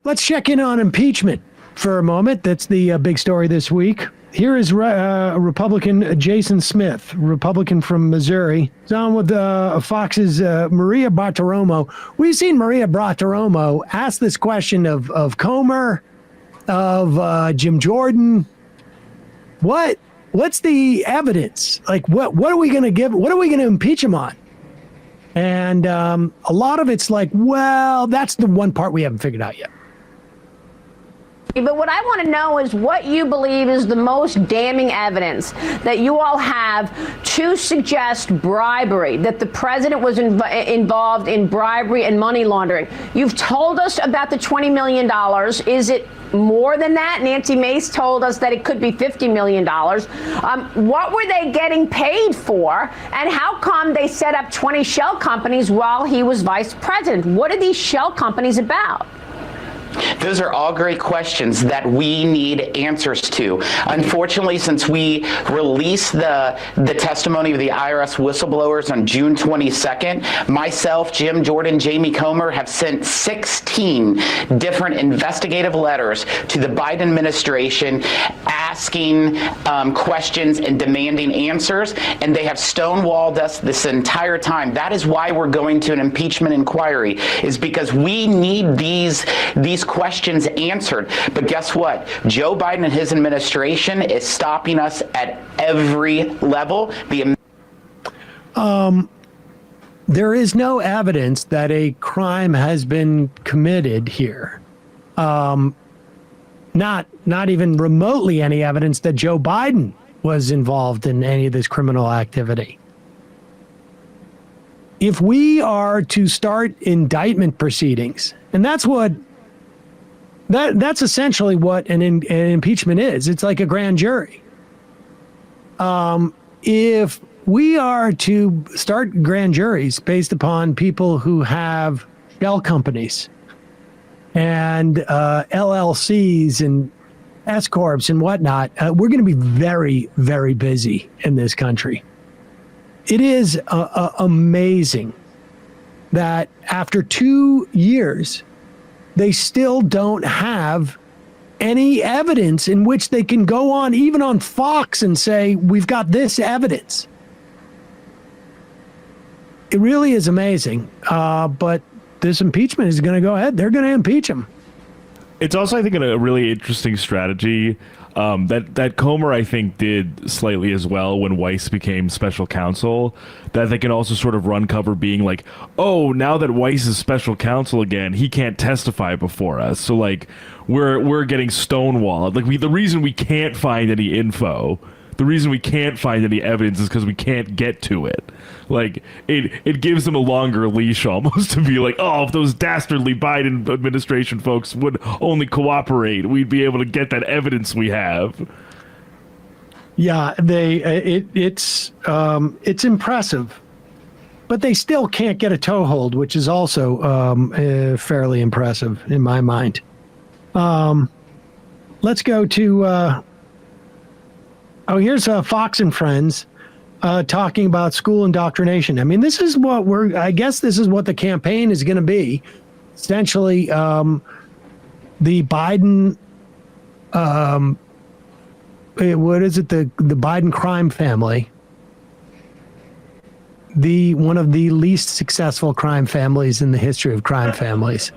Let's check in on impeachment for a moment. That's the big story this week. Here is Republican Jason Smith, Republican from Missouri. He's on with Fox's Maria Bartiromo. We've seen Maria Bartiromo ask this question of Comer, of Jim Jordan. What's the evidence? Like, what are we going to give? What are we going to impeach him on? And a lot of it's like, well, that's the one part we haven't figured out yet. But what I want to know is what you believe is the most damning evidence that you all have to suggest bribery, that the president was involved in bribery and money laundering. You've told us about the $20 million. Is it more than that? Nancy Mace told us that it could be $50 million. What were they getting paid for? And how come they set up 20 shell companies while he was vice president? What are these shell companies about? Those are all great questions that we need answers to. Unfortunately, since we released the testimony of the IRS whistleblowers on June 22nd, myself, Jim Jordan, Jamie Comer have sent 16 different investigative letters to the Biden administration asking questions and demanding answers, and they have stonewalled us this entire time. That is why we're going to an impeachment inquiry, is because we need these questions answered. But guess what? Joe Biden and his administration is stopping us at every level. There is no evidence that a crime has been committed here. Not even remotely any evidence that Joe Biden was involved in any of this criminal activity. If we are to start indictment proceedings, and that's essentially what an impeachment is. It's like a grand jury. If we are to start grand juries based upon people who have shell companies and LLCs and S corps and whatnot, we're going to be very, very busy in this country. It is amazing that after 2 years, they still don't have any evidence in which they can go on, even on Fox, and say, we've got this evidence. It really is amazing. But this impeachment is going to go ahead. They're going to impeach him. It's also, I think, a really interesting strategy that Comer, I think, did slightly as well when Weiss became special counsel, that they can also sort of run cover being like, oh, now that Weiss is special counsel again, he can't testify before us. So, like, we're getting stonewalled. Like, the reason we can't find any info, the reason we can't find any evidence is because we can't get to it. Like, it gives them a longer leash almost to be like, oh, if those dastardly Biden administration folks would only cooperate, we'd be able to get that evidence we have. Yeah, it's impressive, but they still can't get a toehold, which is also fairly impressive in my mind. Let's go to here's Fox and Friends talking about school indoctrination. I mean, this is what I guess this is what the campaign is going to be. Essentially, the Biden, what is it? The Biden crime family, one of the least successful crime families in the history of crime families.